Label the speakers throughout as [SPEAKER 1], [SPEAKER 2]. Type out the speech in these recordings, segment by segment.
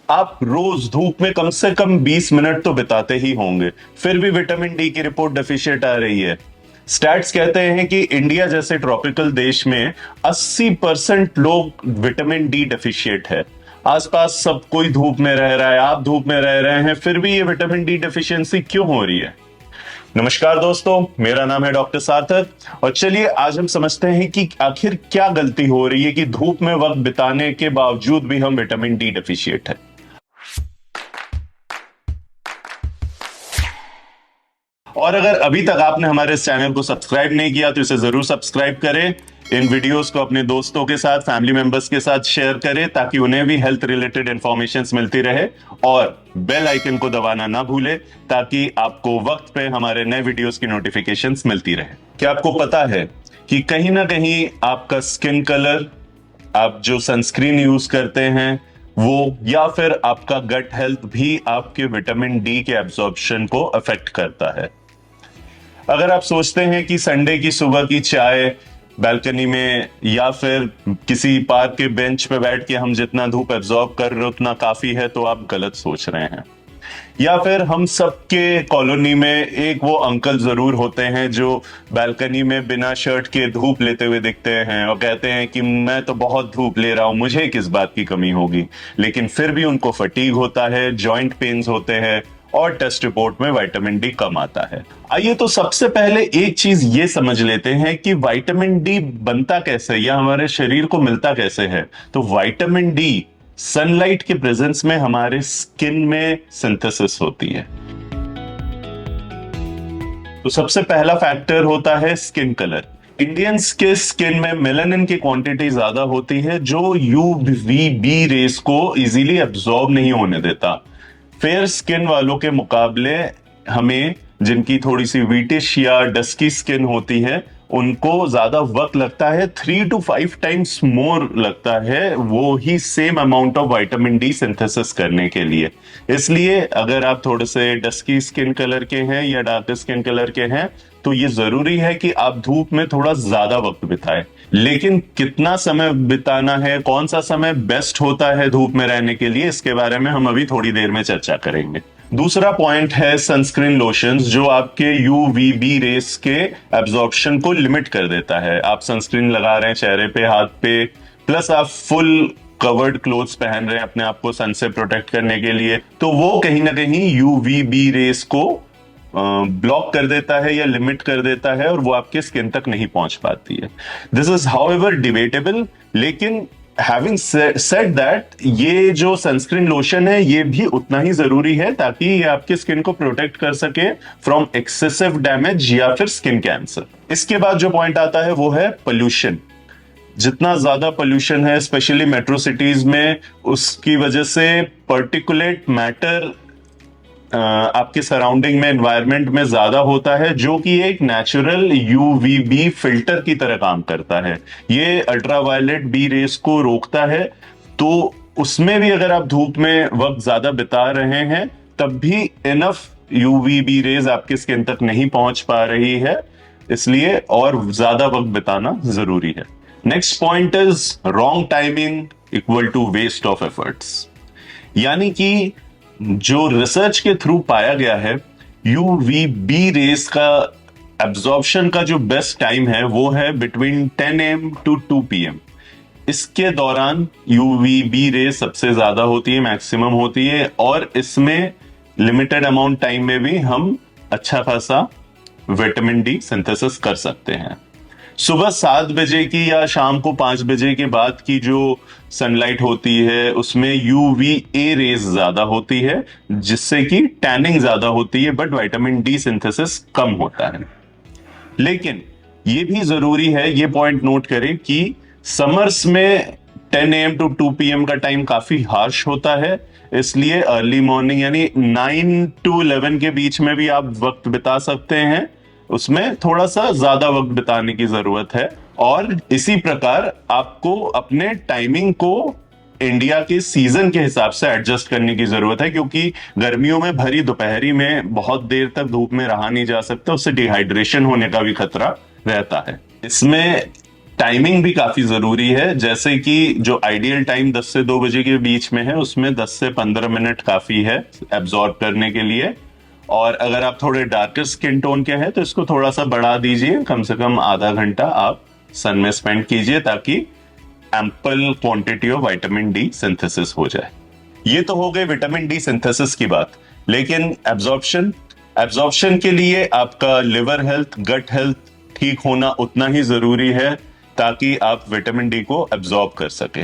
[SPEAKER 1] आप रोज धूप में कम से कम 20 मिनट तो बिताते ही होंगे, फिर भी विटामिन डी की रिपोर्ट डेफिशिएंट आ रही है। स्टैट्स कहते हैं कि इंडिया जैसे ट्रॉपिकल देश में 80% लोग विटामिन डी डेफिशिएंट है। आसपास सब कोई धूप में रह रहा है, आप धूप में रह रहे हैं, फिर भी ये विटामिन डी डेफिशिएंसी क्यों हो रही है? नमस्कार दोस्तों, मेरा नाम है डॉक्टर सार्थक और चलिए आज हम समझते हैं कि आखिर क्या गलती हो रही है कि धूप में वक्त बिताने के बावजूद भी हम विटामिन डी डेफिशिएंट है। और अगर अभी तक आपने हमारे इस चैनल को सब्सक्राइब नहीं किया तो इसे जरूर सब्सक्राइब करें। इन वीडियोस को अपने दोस्तों के साथ, फैमिली मेंबर्स के साथ शेयर करें ताकि उन्हें भी हेल्थ रिलेटेड इंफॉर्मेशन मिलती रहे, और बेल आइकन को दबाना ना भूलें ताकि आपको वक्त पे हमारे नए वीडियोस की नोटिफिकेशंस मिलती रहे। क्या आपको पता है कि कहीं ना कहीं आपका स्किन कलर, आप जो सनस्क्रीन यूज करते हैं वो, या फिर आपका गट हेल्थ भी आपके विटामिन डी के एब्जॉर्प्शन को अफेक्ट करता है? अगर आप सोचते हैं कि संडे की सुबह की चाय बालकनी में या फिर किसी पार्क के बेंच पे बैठ के हम जितना धूप एब्जॉर्ब कर रहे उतना काफी है, तो आप गलत सोच रहे हैं। या फिर हम सबके कॉलोनी में एक वो अंकल जरूर होते हैं जो बालकनी में बिना शर्ट के धूप लेते हुए दिखते हैं और कहते हैं कि मैं तो बहुत धूप ले रहा हूं, मुझे किस बात की कमी होगी, लेकिन फिर भी उनको फटीग होता है, जॉइंट पेन्स होते हैं और टेस्ट रिपोर्ट में विटामिन डी कम आता है। आइए तो सबसे पहले एक चीज ये समझ लेते हैं कि विटामिन डी बनता कैसे या हमारे शरीर को मिलता कैसे है। तो विटामिन डी सनलाइट के प्रेजेंस में हमारे स्किन में सिंथेसिस होती है। तो सबसे पहला फैक्टर होता है स्किन कलर। इंडियंस के स्किन में मेलानिन की क्वांटिटी ज्यादा होती है जो यूवीबी रेस को इजीली एब्जॉर्ब नहीं होने देता। फेयर स्किन वालों के मुकाबले हमें, जिनकी थोड़ी सी व्हीटिश या डस्की स्किन होती है, उनको ज्यादा वक्त लगता है, 3 to 5 टाइम्स मोर लगता है वो ही same amount of vitamin D synthesis करने के लिए। इसलिए अगर आप थोड़े से डस्की स्किन कलर के हैं या डार्क स्किन कलर के हैं तो ये जरूरी है कि आप धूप में थोड़ा ज्यादा वक्त बिताएं। लेकिन कितना समय बिताना है, कौन सा समय बेस्ट होता है धूप में रहने के लिए, इसके बारे में हम अभी थोड़ी देर में चर्चा करेंगे। दूसरा पॉइंट है सनस्क्रीन लोशंस, जो आपके यूवीबी रेस के एब्जॉर्प्शन को लिमिट कर देता है। आप सनस्क्रीन लगा रहे हैं चेहरे पे, हाथ पे, प्लस आप फुल कवर्ड क्लोथ्स पहन रहे हैं अपने आप को सन से प्रोटेक्ट करने के लिए, तो वो कहीं ना कहीं यूवीबी रेस को ब्लॉक कर देता है या लिमिट कर देता है और वो आपके स्किन तक नहीं पहुंच पाती है। दिस इज हाउएवर डिबेटेबल, लेकिन हैविंग सेड दैट, ये जो सनस्क्रीन लोशन है ये भी उतना ही जरूरी है ताकि ये आपके स्किन को प्रोटेक्ट कर सके फ्रॉम एक्सेसिव डैमेज या फिर स्किन कैंसर। इसके बाद जो पॉइंट आता है वो है पोल्यूशन। जितना ज्यादा पोल्यूशन है स्पेशली मेट्रो सिटीज में, उसकी वजह से पर्टिकुलेट मैटर आपके सराउंडिंग में, एनवायरनमेंट में ज्यादा होता है, जो कि एक नेचुरल यूवीबी फिल्टर की तरह काम करता है। ये अल्ट्रावायलेट बी रेस को रोकता है, तो उसमें भी अगर आप धूप में वक्त ज्यादा बिता रहे हैं तब भी इनफ यूवीबी रेज आपकी स्किन तक नहीं पहुंच पा रही है, इसलिए और ज्यादा वक्त बिताना जरूरी है। Next point is wrong timing equal to waste of efforts. यानी कि जो रिसर्च के थ्रू पाया गया है, यूवीबी रेस का एब्जॉर्प्शन का जो बेस्ट टाइम है वो है बिटवीन 10 AM to 2 PM। इसके दौरान यूवीबी रेस सबसे ज्यादा होती है, मैक्सिमम होती है, और इसमें लिमिटेड अमाउंट टाइम में भी हम अच्छा खासा विटामिन डी सिंथेसिस कर सकते हैं। सुबह 7 बजे की या शाम को 5 बजे के बाद की जो सनलाइट होती है उसमें यूवीए रेज ज्यादा होती है, जिससे कि टैनिंग ज्यादा होती है, बट विटामिन डी सिंथेसिस कम होता है। लेकिन ये भी जरूरी है, ये पॉइंट नोट करें कि समर्स में 10 AM to 2 PM का टाइम काफी हार्श होता है, इसलिए अर्ली मॉर्निंग यानी 9 to 11 के बीच में भी आप वक्त बिता सकते हैं, उसमें थोड़ा सा ज्यादा वक्त बिताने की जरूरत है। और इसी प्रकार आपको अपने टाइमिंग को इंडिया के सीजन के हिसाब से एडजस्ट करने की जरूरत है, क्योंकि गर्मियों में भरी दोपहरी में बहुत देर तक धूप में रहा नहीं जा सकता, उससे डिहाइड्रेशन होने का भी खतरा रहता है। इसमें टाइमिंग भी काफी जरूरी है, जैसे कि जो आइडियल टाइम 10 से 2 बजे के बीच में है उसमें 10 से 15 मिनट काफी है एब्जॉर्ब करने के लिए। और अगर आप थोड़े डार्कर स्किन टोन के हैं तो इसको थोड़ा सा बढ़ा दीजिए, कम से कम आधा घंटा आप सन में स्पेंड कीजिए ताकि ample quantity of vitamin D synthesis हो जाए। ये तो हो गई विटामिन डी सिंथेसिस की बात, लेकिन एब्जॉर्प्शन एब्जॉर्प्शन के लिए आपका लिवर हेल्थ, गट हेल्थ ठीक होना उतना ही जरूरी है ताकि आप विटामिन डी को एब्जॉर्ब कर सके।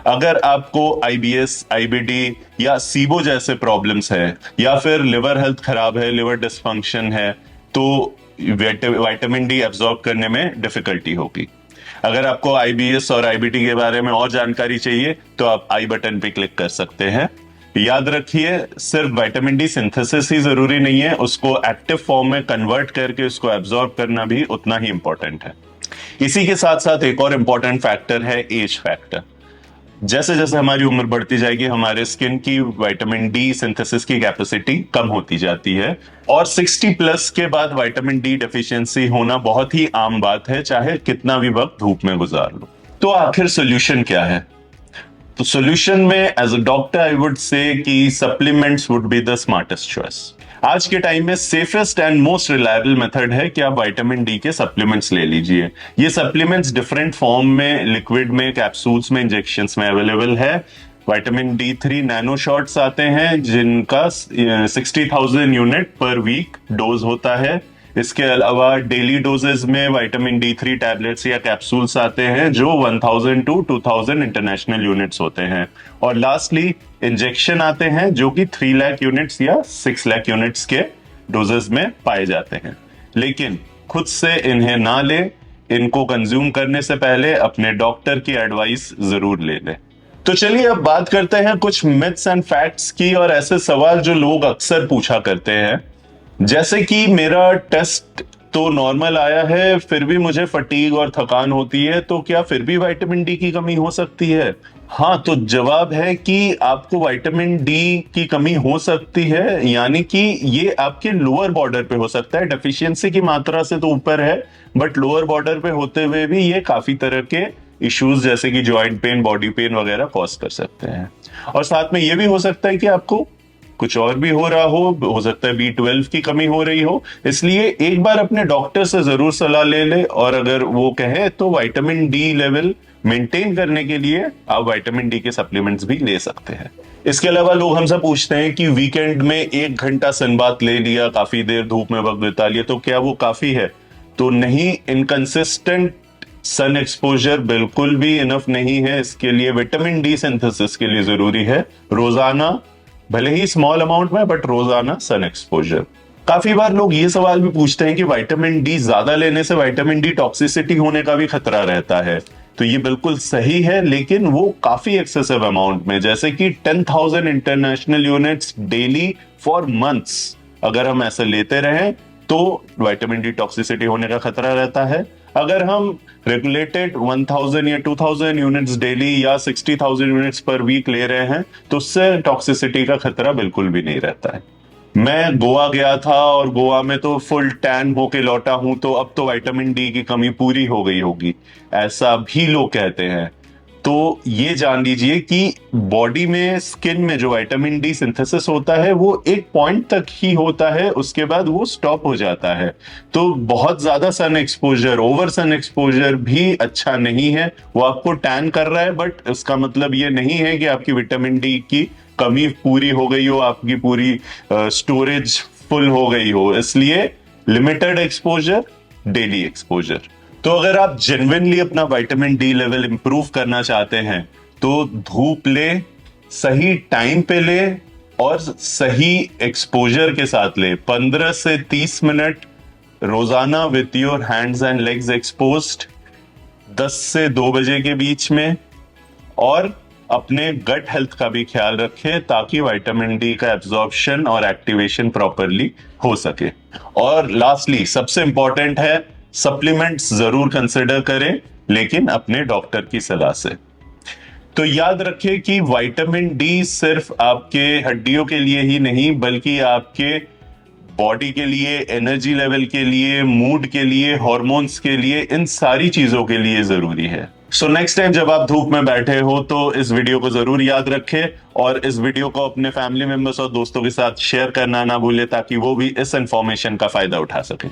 [SPEAKER 1] अगर आपको आईबीएस, आईबीडी या सीबो जैसे प्रॉब्लम्स है या फिर लिवर हेल्थ खराब है, लिवर डिसफंक्शन है, तो विटामिन डी एब्जॉर्ब करने में डिफिकल्टी होगी। अगर आपको आईबीएस और आईबीडी के बारे में और जानकारी चाहिए तो आप आई बटन पे क्लिक कर सकते हैं। याद रखिए, सिर्फ विटामिन डी सिंथेसिस ही जरूरी नहीं है, उसको एक्टिव फॉर्म में कन्वर्ट करके उसको एब्जॉर्ब करना भी उतना ही इंपॉर्टेंट है। इसी के साथ साथ एक और इंपॉर्टेंट फैक्टर है एज फैक्टर। जैसे जैसे हमारी उम्र बढ़ती जाएगी हमारे स्किन की विटामिन डी सिंथेसिस की कैपेसिटी कम होती जाती है, और 60 प्लस के बाद विटामिन डी डेफिशिएंसी होना बहुत ही आम बात है, चाहे कितना भी वक्त धूप में गुजार लो। तो आखिर सोल्यूशन क्या है? तो सोल्यूशन में as a doctor I would say कि supplements would be the smartest choice. आज के टाइम में safest and most reliable method है कि आप विटामिन डी के सप्लीमेंट्स ले लीजिए। ये सप्लीमेंट्स डिफरेंट फॉर्म में, लिक्विड में, कैप्सूल्स में, इंजेक्शंस में अवेलेबल है। विटामिन डी 3 नैनो शॉट्स आते हैं जिनका 60,000 यूनिट पर वीक डोज होता है। इसके अलावा डेली डोजेस में विटामिन डी 3 टैबलेट्स या कैप्सूल्स आते हैं जो 1000 टू 2000 इंटरनेशनल यूनिट्स होते हैं। और लास्टली इंजेक्शन आते हैं जो कि 3 लाख यूनिट्स या 6 लाख यूनिट्स के डोजेस में पाए जाते हैं। लेकिन खुद से इन्हें ना ले, इनको कंज्यूम करने से पहले अपने डॉक्टर की एडवाइस जरूर ले ले। तो चलिए अब बात करते हैं कुछ मिथ्स एंड फैक्ट्स की, और ऐसे सवाल जो लोग अक्सर पूछा करते हैं, जैसे कि मेरा टेस्ट तो नॉर्मल आया है फिर भी मुझे फटीग और थकान होती है, तो क्या फिर भी विटामिन डी की कमी हो सकती है? हाँ, तो जवाब है कि आपको विटामिन डी की कमी हो सकती है, यानी कि ये आपके लोअर बॉर्डर पे हो सकता है। डेफिशिएंसी की मात्रा से तो ऊपर है, बट लोअर बॉर्डर पे होते हुए भी ये काफी तरह के इश्यूज जैसे कि जॉइंट पेन, बॉडी पेन वगैरह कॉज कर सकते हैं। और साथ में ये भी हो सकता है कि आपको कुछ और भी हो रहा हो सकता है B12 की कमी हो रही हो। इसलिए एक बार अपने डॉक्टर से जरूर सलाह ले ले, और अगर वो कहे तो विटामिन डी लेवल मेंटेन करने के लिए आप विटामिन डी के सप्लीमेंट्स भी ले सकते हैं। इसके अलावा लोग हमसे पूछते हैं कि वीकेंड में 1 घंटा सनबाथ ले लिया, काफी देर धूप में वक्त बिता लिया, तो क्या वो काफी है? तो नहीं, इनकंसिस्टेंट सन एक्सपोजर बिल्कुल भी इनफ नहीं है। इसके लिए विटामिन डी सिंथेसिस के लिए जरूरी है रोजाना, भले ही स्मॉल अमाउंट में, बट रोजाना सन एक्सपोजर। काफी बार लोग ये सवाल भी पूछते हैं कि विटामिन डी ज्यादा लेने से विटामिन डी टॉक्सिसिटी होने का भी खतरा रहता है। तो ये बिल्कुल सही है, लेकिन वो काफी एक्सेसिव अमाउंट में, जैसे कि 10,000 international units daily for months अगर हम ऐसे लेते रहें तो विटामिन डी टॉक्सिसिटी होने का खतरा रहता है। अगर हम रेगुलेटेड 1000 या 2000 यूनिट्स डेली या 60,000 यूनिट्स पर वीक ले रहे हैं तो उससे टॉक्सिसिटी का खतरा बिल्कुल भी नहीं रहता है। मैं गोवा गया था और गोवा में तो फुल टैन होके लौटा हूं, तो अब तो विटामिन डी की कमी पूरी हो गई होगी, ऐसा भी लोग कहते हैं। तो ये जान लीजिए कि बॉडी में, स्किन में जो विटामिन डी सिंथेसिस होता है वो एक पॉइंट तक ही होता है, उसके बाद वो स्टॉप हो जाता है। तो बहुत ज्यादा sun exposure, over sun exposure भी अच्छा नहीं है। वो आपको टैन कर रहा है, बट इसका मतलब ये नहीं है कि आपकी विटामिन डी की कमी पूरी हो गई हो, आपकी पूरी स्टोरेज फुल हो गई हो। इसलिए लिमिटेड एक्सपोजर, डेली एक्सपोजर। तो अगर आप जेन्युइनली अपना विटामिन डी लेवल इंप्रूव करना चाहते हैं तो धूप ले, सही टाइम पे ले और सही एक्सपोजर के साथ ले। 15 से 30 मिनट रोजाना with your hands and legs exposed 10 से 2 बजे के बीच में, और अपने गट हेल्थ का भी ख्याल रखें ताकि विटामिन डी का एब्जॉर्प्शन और एक्टिवेशन प्रॉपरली हो सके। और लास्टली सबसे इंपॉर्टेंट है, सप्लीमेंट्स जरूर कंसिडर करें, लेकिन अपने डॉक्टर की सलाह से। तो याद रखें कि विटामिन डी सिर्फ आपके हड्डियों के लिए ही नहीं बल्कि आपके बॉडी के लिए, एनर्जी लेवल के लिए, मूड के लिए, हॉर्मोन्स के लिए, इन सारी चीजों के लिए जरूरी है। सो नेक्स्ट टाइम जब आप धूप में बैठे हो तो इस वीडियो को जरूर याद रखें और इस वीडियो को अपने फैमिली मेंबर्स और दोस्तों के साथ शेयर करना ना भूलें ताकि वो भी इस इंफॉर्मेशन का फायदा उठा सकें।